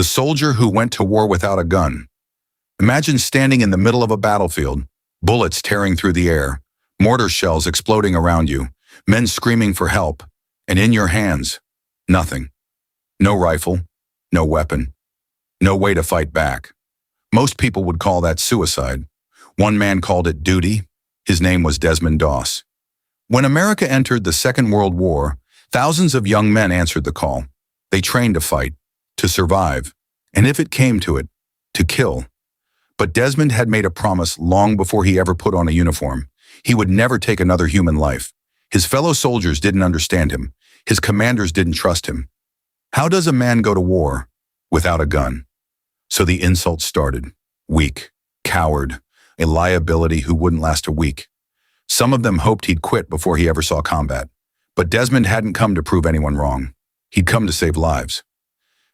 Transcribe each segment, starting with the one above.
The soldier who went to war without a gun. Imagine standing in the middle of a battlefield, bullets tearing through the air, mortar shells exploding around you, men screaming for help, and in your hands, nothing. No rifle, no weapon, no way to fight back. Most people would call that suicide. One man called it duty. His name was Desmond Doss. When America entered the Second World War, thousands of young men answered the call. They trained to fight, to survive, and if it came to it, to kill. But Desmond had made a promise long before he ever put on a uniform. He would never take another human life. His fellow soldiers didn't understand him. His commanders didn't trust him. How does a man go to war without a gun? So the insults started. Weak, coward, a liability who wouldn't last a week. Some of them hoped he'd quit before he ever saw combat. But Desmond hadn't come to prove anyone wrong. He'd come to save lives.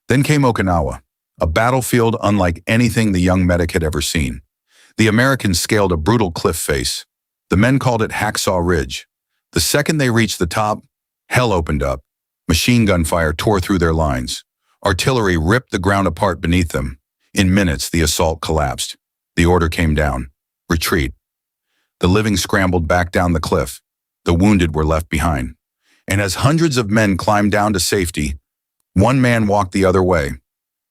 Then came Okinawa, a battlefield unlike anything the young medic had ever seen. The Americans scaled a brutal cliff face. The men called it Hacksaw Ridge. The second they reached the top, hell opened up. Machine gun fire tore through their lines. Artillery ripped the ground apart beneath them. In minutes, the assault collapsed. The order came down. Retreat. The living scrambled back down the cliff. The wounded were left behind. And as hundreds of men climbed down to safety, one man walked the other way.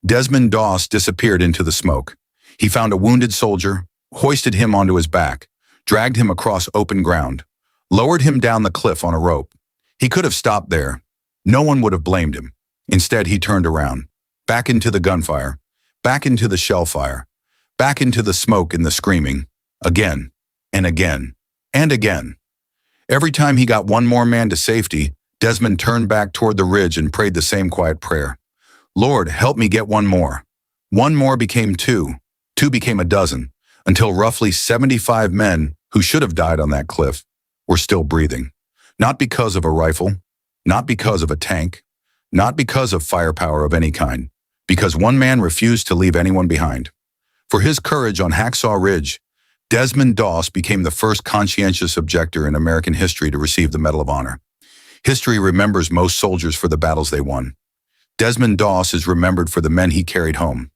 Desmond Doss disappeared into the smoke. He found a wounded soldier, hoisted him onto his back, dragged him across open ground, lowered him down the cliff on a rope. He could have stopped there. No one would have blamed him. Instead, he turned around, back into the gunfire, back into the shell fire, back into the smoke and the screaming, again and again and again. Every time he got one more man to safety, Desmond turned back toward the ridge and prayed the same quiet prayer. Lord, help me get one more. One more became two. Two became a dozen, until roughly 75 men who should have died on that cliff were still breathing. Not because of a rifle, not because of a tank, not because of firepower of any kind, because one man refused to leave anyone behind. For his courage on Hacksaw Ridge, Desmond Doss became the first conscientious objector in American history to receive the Medal of Honor. History remembers most soldiers for the battles they won. Desmond Doss is remembered for the men he carried home.